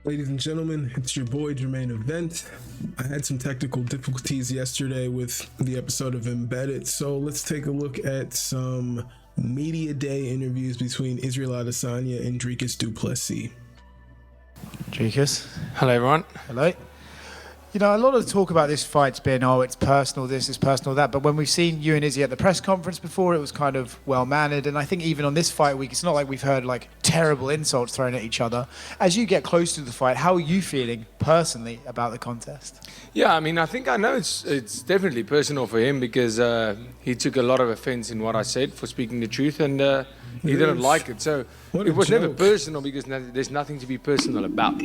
Ladies and gentlemen, it's your boy Jermaine Event. I had some technical difficulties yesterday with the episode of Embedded, so let's take a look at some media day interviews between Israel Adesanya and Dricus du Plessis. Dricus. Hello, everyone. Hello. You know, a lot of the talk about this fight's been, it's personal this, it's personal that. But when we've seen you and Izzy at the press conference before, it was kind of well-mannered. And I think even on this fight week, it's not like we've heard, terrible insults thrown at each other. As you get close to the fight, how are you feeling personally about the contest? Yeah, I think I know it's definitely personal for him because he took a lot of offense in what I said for speaking the truth, and he didn't like it. So it was never personal because there's nothing to be personal about.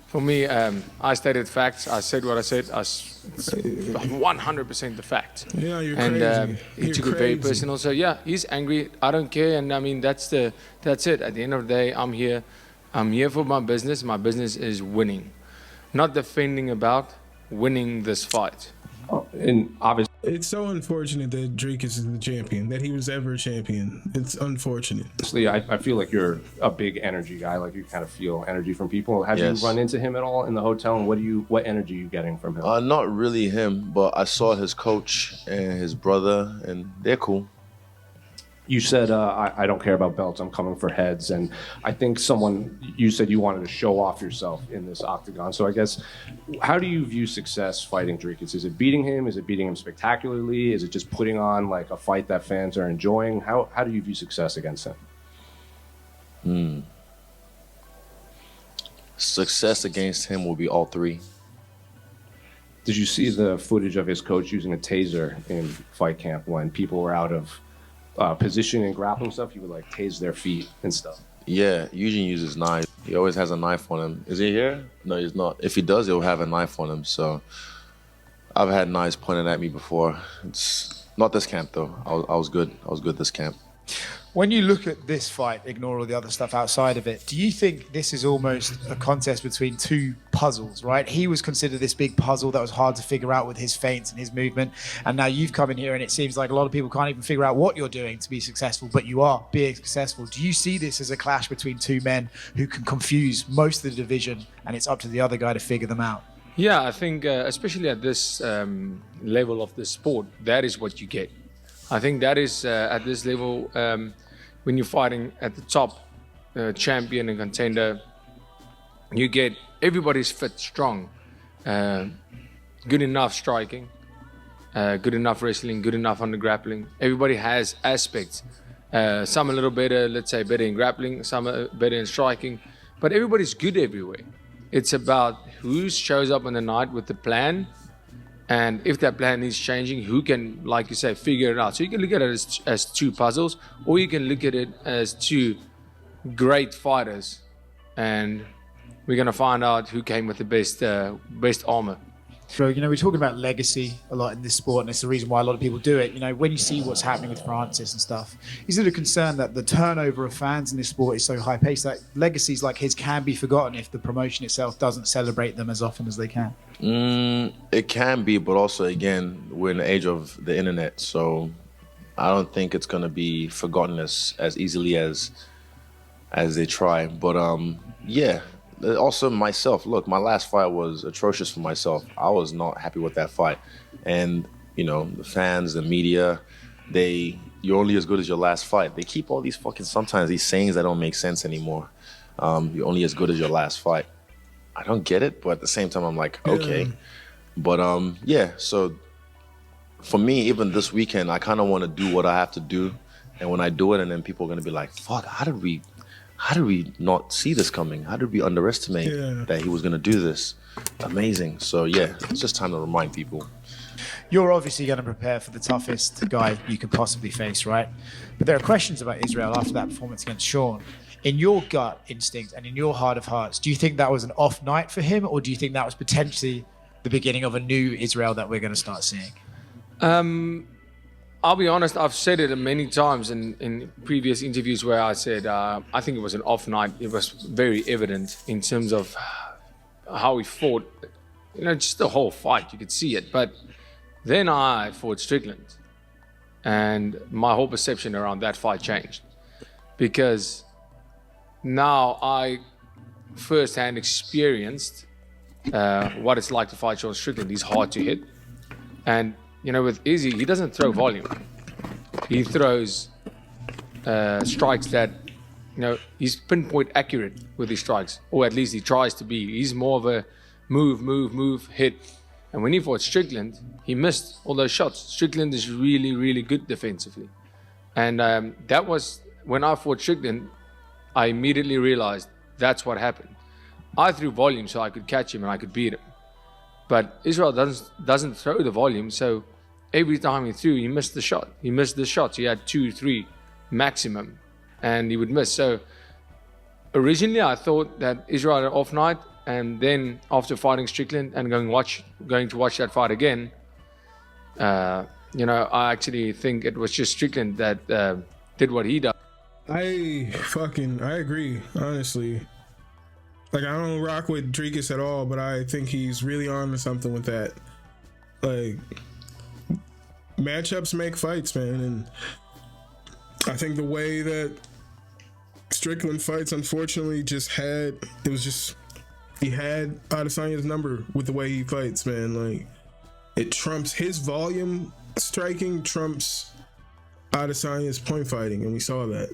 For me, I stated facts. I said what I said. I 100% the fact. Yeah, you're and, crazy. He took it very personal. So yeah, he's angry. I don't care. And that's it. At the end of the day, I'm here. I'm here for my business. My business is winning, not defending about winning this fight. And obviously, it's so unfortunate that Dricus is the champion, that he was ever a champion. It's unfortunate. I feel like you're a big energy guy. Like you kind of feel energy from people. Have Yes. you run into him at all in the hotel? And what energy are you getting from him? Not really him, but I saw his coach and his brother, and they're cool. You said, I don't care about belts, I'm coming for heads. And I think you said you wanted to show off yourself in this octagon. So I guess, how do you view success fighting Dricus? Is it beating him? Is it beating him spectacularly? Is it just putting on a fight that fans are enjoying? How do you view success against him? Success against him will be all three. Did you see the footage of his coach using a taser in fight camp when people were out of position and grappling stuff? He would tase their feet and stuff. Yeah, Eugene uses knives. He always has a knife on him. Is he here? No, he's not. If he does, he'll have a knife on him. So I've had knives pointed at me before. It's not this camp though. I was good. I was good this camp. When you look at this fight, ignore all the other stuff outside of it, do you think this is almost a contest between two puzzles, right? He was considered this big puzzle that was hard to figure out with his feints and his movement. And now you've come in here and it seems like a lot of people can't even figure out what you're doing to be successful, but you are being successful. Do you see this as a clash between two men who can confuse most of the division and it's up to the other guy to figure them out? Yeah, I think especially at this level of the sport, that is what you get. I think that is at this level, when you're fighting at the top champion and contender, you get everybody's fit, strong, good enough striking, good enough wrestling, good enough on the grappling. Everybody has aspects. Some a little better, let's say better in grappling, some are better in striking, but everybody's good everywhere. It's about who shows up on the night with the plan, and if that plan is changing, who can, like you say, figure it out. So you can look at it as two puzzles, or you can look at it as two great fighters, and we're going to find out who came with the best armor. So, we're talking about legacy a lot in this sport, and it's the reason why a lot of people do it. When you see what's happening with Francis and stuff, is it a concern that the turnover of fans in this sport is so high-paced that legacies like his can be forgotten if the promotion itself doesn't celebrate them as often as they can? It can be, but also, again, we're in the age of the internet, so I don't think it's going to be forgotten as easily as they try. But, yeah. Also myself, look, my last fight was atrocious for myself. I was not happy with that fight. And, the fans, the media, you're only as good as your last fight. They keep all these sometimes these sayings that don't make sense anymore. You're only as good as your last fight. I don't get it, but at the same time, I'm like, okay. But, yeah, so for me, even this weekend, I kind of want to do what I have to do. And when I do it, and then people are going to be like, fuck, how did we not see this coming? How did we underestimate that he was going to do this? Amazing. So, yeah, it's just time to remind people. You're obviously going to prepare for the toughest guy you could possibly face, right? But there are questions about Israel after that performance against Sean. In your gut instinct and in your heart of hearts, do you think that was an off night for him, or do you think that was potentially the beginning of a new Israel that we're going to start seeing? I'll be honest, I've said it many times in previous interviews where I said I think it was an off night. It was very evident in terms of how he fought, just the whole fight. You could see it. But then I fought Strickland, and my whole perception around that fight changed, because now I firsthand experienced what it's like to fight Sean Strickland. He's hard to hit. And, with Izzy, he doesn't throw volume. He throws strikes that, he's pinpoint accurate with his strikes, or at least he tries to be. He's more of a move, hit. And when he fought Strickland, he missed all those shots. Strickland is really, really good defensively. And that was, when I fought Strickland, I immediately realized that's what happened. I threw volume so I could catch him and I could beat him. But Israel doesn't throw the volume, so every time he threw, he missed the shot. He missed the shots. He had 2, 3 maximum, and he would miss. So originally I thought that Israel had an off night, and then after fighting Strickland and going to watch that fight again, I actually think it was just Strickland that did what he does. I agree, honestly. Like, I don't rock with Dricus at all, but I think he's really on to something with that. Like, matchups make fights, man, and I think the way that Strickland fights, unfortunately, he had Adesanya's number with the way he fights, man. Like, it trumps his volume striking, trumps Adesanya's point fighting, and we saw that.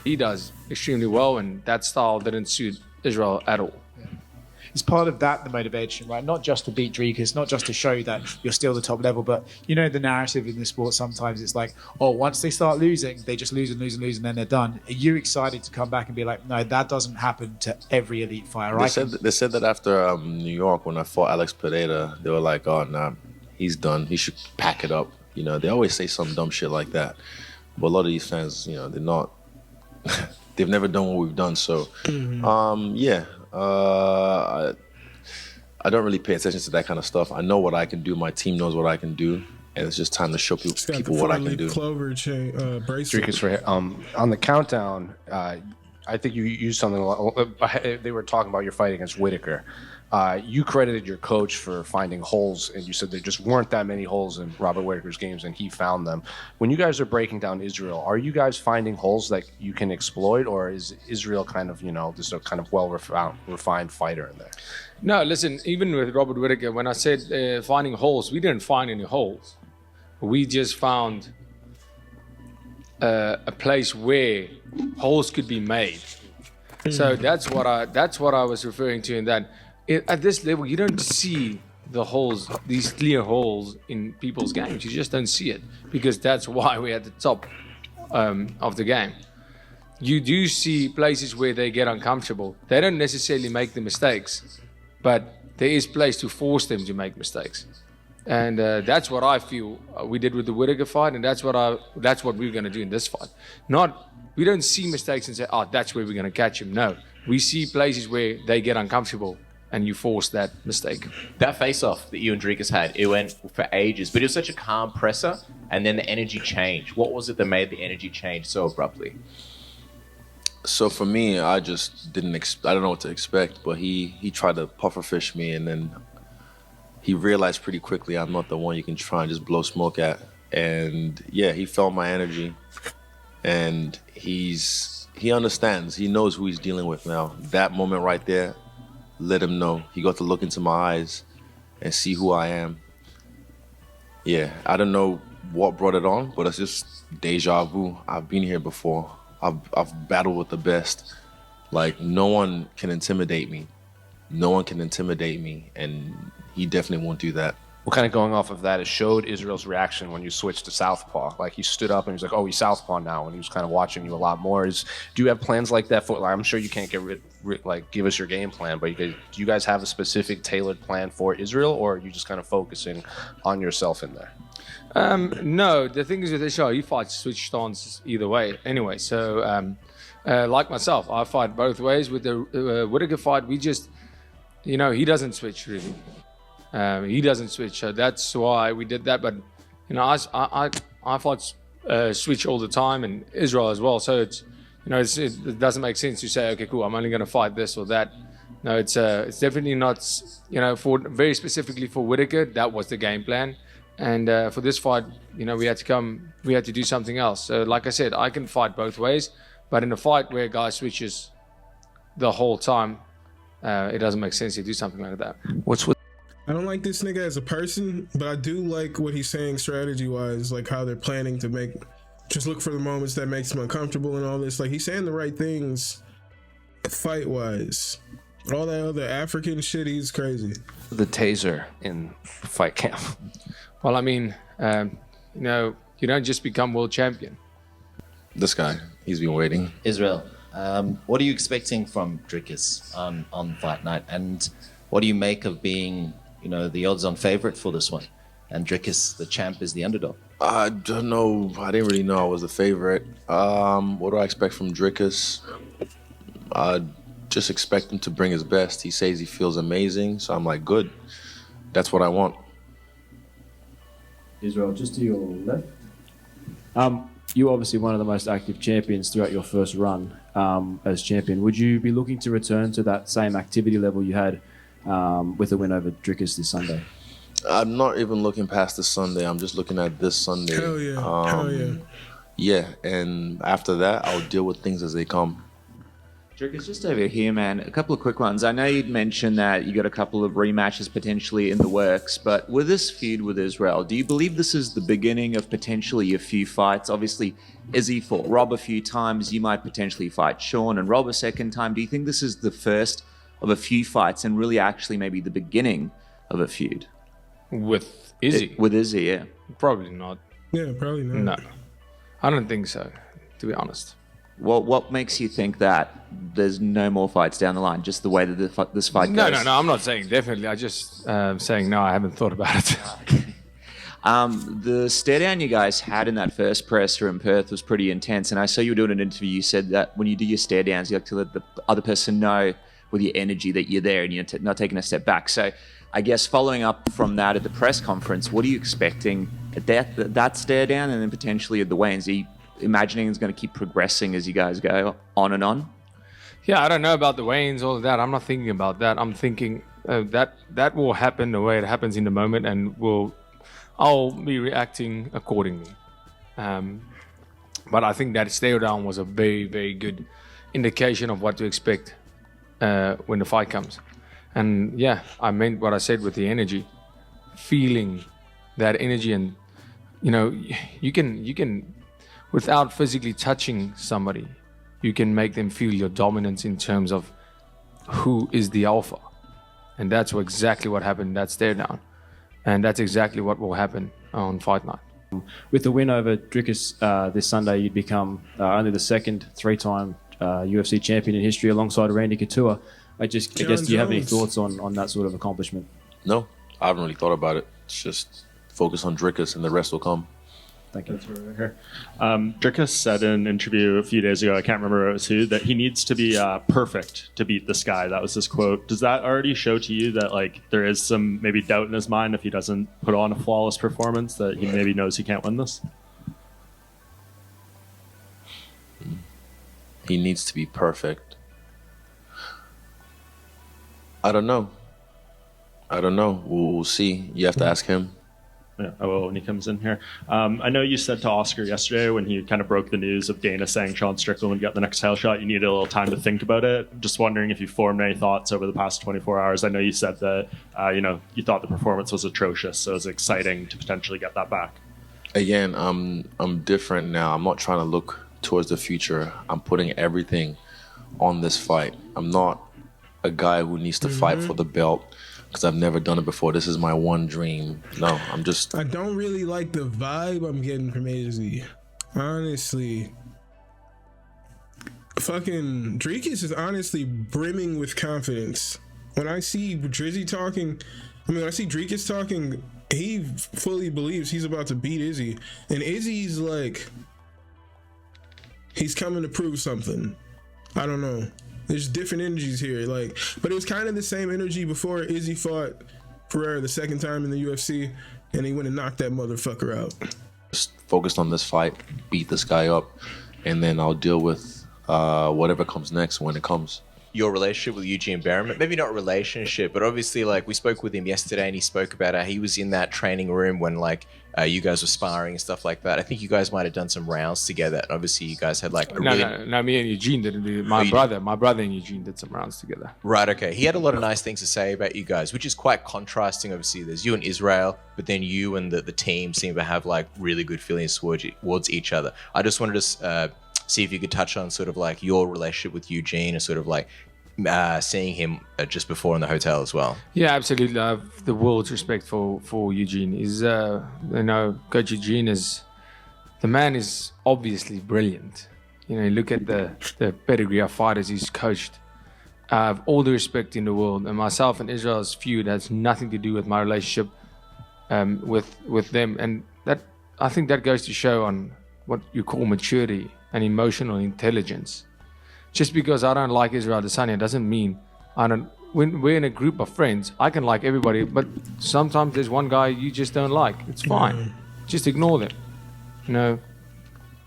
He does extremely well, and that style didn't suit Israel at all. Is part of that the motivation, right? Not just to beat Dricus, not just to show that you're still the top level, but the narrative in the sport sometimes it's like, oh, once they start losing, they just lose, and then they're done. Are you excited to come back and be like, no, that doesn't happen to every elite fighter? They said that after New York when I fought Alex Pereira, they were like, oh, nah, he's done. He should pack it up. They always say some dumb shit like that. But a lot of these fans, they're not. They've never done what we've done. So, I don't really pay attention to that kind of stuff. I know what I can do. My team knows what I can do. And it's just time to show people what I can do. Clover bracelet. Dricus, on the countdown, I think you used something. They were talking about your fight against Whitaker. You credited your coach for finding holes, and you said there just weren't that many holes in Robert Whitaker's games, and he found them. When you guys are breaking down Israel, are you guys finding holes that you can exploit, or is Israel kind of, just a kind of well-refined fighter in there? No, listen, even with Robert Whitaker, when I said finding holes, we didn't find any holes. We just found a place where holes could be made. So that's what I was referring to in that. At this level, you don't see the holes, these clear holes in people's games. You just don't see it because that's why we're at the top of the game. You do see places where they get uncomfortable. They don't necessarily make the mistakes, but there is place to force them to make mistakes. And that's what I feel we did with the Whitaker fight, and that's what we're going to do in this fight. We don't see mistakes and say, oh, that's where we're going to catch him. No, we see places where they get uncomfortable, and you force that mistake. That face-off that you and Dricus had, it went for ages, but it was such a calm presser, and then the energy changed. What was it that made the energy change so abruptly? So for me, I just didn't. I don't know what to expect, but he tried to pufferfish me, and then he realized pretty quickly I'm not the one you can try and just blow smoke at. And yeah, he felt my energy, and he understands. He knows who he's dealing with now. That moment right there, let him know. He got to look into my eyes and see who I am. Yeah, I don't know what brought it on, but it's just deja vu. I've been here before. I've battled with the best. Like, no one can intimidate me. No one can intimidate me, and he definitely won't do that. Well, kind of going off of that, it showed Israel's reaction when you switched to southpaw. Like, he stood up and he was like, oh, he's southpaw now, and he was kind of watching you a lot more. Do you have plans like that? I'm sure you can't give us your game plan, but do you guys have a specific tailored plan for Israel, or are you just kind of focusing on yourself in there? No, the thing is with Israel, he fights switch stances either way anyway. So, like myself, I fight both ways. With the Whitaker fight, we just, he doesn't switch really. He doesn't switch, so that's why we did that. But I fight switch all the time, and Israel as well. So it's it doesn't make sense to say, okay, cool, I'm only going to fight this or that. No, it's definitely not. For very specifically for Whitaker, that was the game plan. And for this fight, we had to do something else. So like I said, I can fight both ways, but in a fight where a guy switches the whole time, it doesn't make sense to do something like that. What's with I don't like this nigga as a person, but I do like what he's saying strategy-wise, like how they're planning to just look for the moments that makes him uncomfortable and all this. Like, he's saying the right things fight-wise. All that other African shit, he's crazy. The taser in fight camp. Well, I mean, you know, you don't just become world champion. This guy, he's been waiting. Israel, what are you expecting from Dricus on fight night? And what do you make of being, you know, the odds-on favorite for this one? And Dricus, the champ, is the underdog. I don't know. I didn't really know I was the favorite. What do I expect from Dricus? I just expect him to bring his best. He says he feels amazing, so I'm like, good. That's what I want. Israel, just to your left. You're obviously one of the most active champions throughout your first run as champion. Would you be looking to return to that same activity level you had with a win over Dricus this Sunday? I'm not even looking past this Sunday. I'm just looking at this Sunday. Hell yeah. Hell yeah. Yeah, and after that, I'll deal with things as they come. Dricus, just over here, man, a couple of quick ones. I know you'd mentioned that you got a couple of rematches potentially in the works, but with this feud with Israel, do you believe this is the beginning of potentially a few fights? Obviously, Izzy fought Rob a few times. You might potentially fight Sean and Rob a second time. Do you think this is the first of a few fights and really actually maybe the beginning of a feud? With Izzy? With Izzy, yeah. Probably not. Yeah, probably not. No. I don't think so, to be honest. Well, what makes you think that there's no more fights down the line, just the way that this fight goes? No, I'm not saying definitely. I just saying no, I haven't thought about it. The stare down you guys had in that first presser in Perth was pretty intense, and I saw you were doing an interview. You said that when you do your stare downs, you like to let the other person know with your energy that you're there and you're not taking a step back. So I guess following up from that at the press conference, what are you expecting at that stare down and then potentially at the weigh-ins? Are you imagining it's going to keep progressing as you guys go on and on? Yeah, I don't know about the weigh-ins, all of that. I'm not thinking about that. I'm thinking that will happen the way it happens in the moment, and I'll be reacting accordingly. But I think that stare down was a very, very good indication of what to expect when the fight comes. And yeah, I meant what I said with the energy, feeling that energy, and you know, you can without physically touching somebody, you can make them feel your dominance in terms of who is the alpha. And that's exactly what happened in that stare down. And that's exactly what will happen on fight night. With the win over Dricus this Sunday, you'd become only the second three-time UFC champion in history alongside Randy Couture. I guess, do you have any thoughts on that sort of accomplishment? No, I haven't really thought about it. It's just focus on Dricus and the rest will come. Thank you. That's right here. Dricus said in an interview a few days ago, I can't remember who, that he needs to be perfect to beat this guy. That was his quote. Does that already show to you that like there is some maybe doubt in his mind if he doesn't put on a flawless performance, that he maybe knows he can't win this? He needs to be perfect. I don't know. We'll see. You have to ask him. Yeah, I will when he comes in here. I know you said to Oscar yesterday when he kind of broke the news of Dana saying Sean Strickland would get the next title shot, you needed a little time to think about it. Just wondering if you formed any thoughts over the past 24 hours. I know you said that you thought the performance was atrocious, so it's exciting to potentially get that back. Again, I'm different now. I'm not trying to look towards the future. I'm putting everything on this fight. I'm not a guy who needs to fight for the belt because I've never done it before. This is my one dream. No, I don't really like the vibe I'm getting from AZ. Honestly. Fucking Dricus is honestly brimming with confidence. When I see Dricus talking, he fully believes he's about to beat Izzy. And Izzy's like, he's coming to prove something. I don't know. There's different energies here, but it was kind of the same energy before Izzy fought Pereira the second time in the UFC, and he went and knocked that motherfucker out. Just focused on this fight, beat this guy up, and then I'll deal with whatever comes next when it comes. your relationship with Eugene Berriman. Maybe not relationship, but obviously, like, we spoke with him yesterday, and he spoke about how he was in that training room when, like, you guys were sparring and stuff like that. I think you guys might have done some rounds together. And obviously, you guys had like no. Me and Eugene didn't do it. My brother and Eugene did some rounds together. Right. Okay. He had a lot of nice things to say about you guys, which is quite contrasting. Obviously, there's you and Israel, but then you and the team seem to have like really good feelings towards each other. I just wanted to see if you could touch on sort of like your relationship with Eugene and sort of like seeing him just before in the hotel as well. Yeah, absolutely. I have the world's respect for Eugene. He's, Coach Eugene the man is obviously brilliant. Look at the pedigree of fighters he's coached. I have all the respect in the world, and myself and Israel's feud has nothing to do with my relationship with them, and that I think that goes to show on what you call maturity and emotional intelligence. Just because I don't like Israel Adesanya doesn't mean I don't. When we're in a group of friends, I can like everybody, but sometimes there's one guy you just don't like. It's fine. Just ignore them.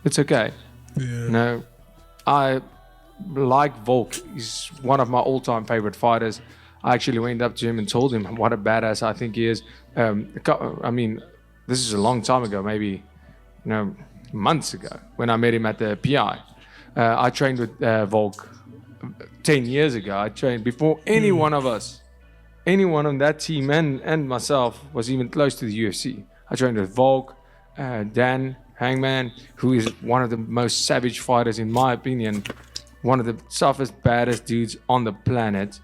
It's okay. Yeah. I like Volk. He's one of my all-time favorite fighters. I actually went up to him and told him what a badass I think he is. I mean, this is a long time ago, maybe, months ago, when I met him at the PI. I trained with Volk 10 years ago. I trained before any one of us, anyone on that team and myself was even close to the UFC. I trained with Volk, Dan Hangman, who is one of the most savage fighters in my opinion, one of the toughest, baddest dudes on the planet.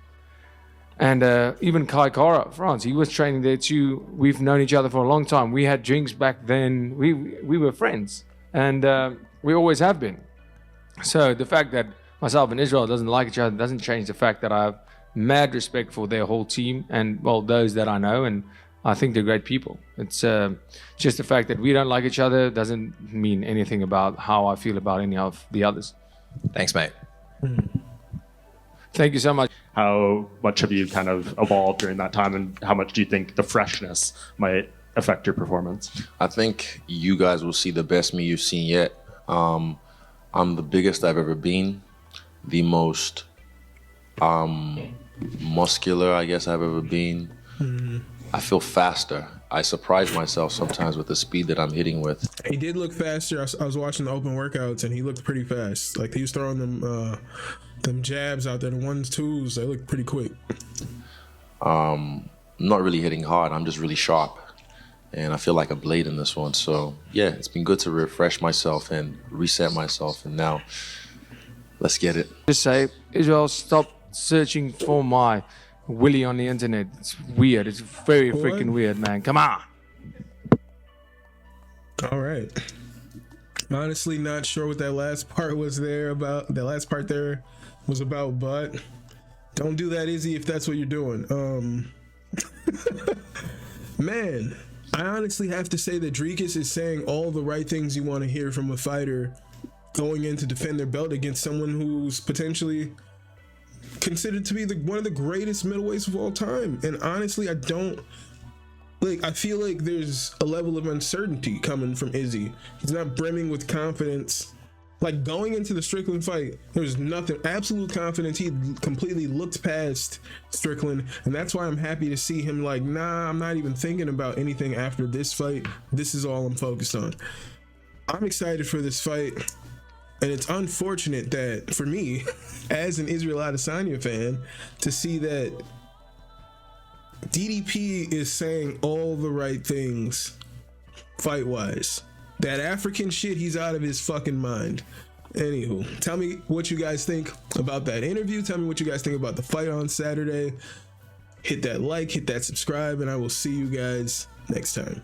And even Kai Kara, France, he was training there too. We've known each other for a long time. We had drinks back then. We were friends, and we always have been. So the fact that myself and Israel doesn't like each other doesn't change the fact that I have mad respect for their whole team and, well, those that I know, and I think they're great people. It's just the fact that we don't like each other doesn't mean anything about how I feel about any of the others. Thanks, mate. Thank you so much. How much have you kind of evolved during that time, and how much do you think the freshness might affect your performance? I think you guys will see the best me you've seen yet. I'm the biggest I've ever been, the most muscular, I guess, I've ever been. I feel faster. I surprise myself sometimes with the speed that I'm hitting with. He did look faster. I was watching the open workouts, and he looked pretty fast. Like, he was throwing them jabs out there, the 1-2s. They looked pretty quick. I'm not really hitting hard. I'm just really sharp. And I feel like a blade in this one. So, yeah, it's been good to refresh myself and reset myself. And now, let's get it. Just say, Israel, stop searching for my Willie on the internet. It's weird. It's very freaking weird, man. Come on. All right. Honestly, not sure what that last part was there about. That last part there was about, but don't do that, Izzy, if that's what you're doing. Man, I honestly have to say that Dricus is saying all the right things you want to hear from a fighter going in to defend their belt against someone who's potentially considered to be one of the greatest middleweights of all time. And honestly, I feel like there's a level of uncertainty coming from Izzy. He's not brimming with confidence. Like, going into the Strickland fight, there was nothing, absolute confidence. He completely looked past Strickland, and that's why I'm happy to see him like, nah, I'm not even thinking about anything after this fight. This is all I'm focused on. I'm excited for this fight, and it's unfortunate that, for me, as an Israel Adesanya fan, to see that DDP is saying all the right things fight-wise. That African shit, he's out of his fucking mind. Anywho, tell me what you guys think about that interview. Tell me what you guys think about the fight on Saturday. Hit that like, hit that subscribe, and I will see you guys next time.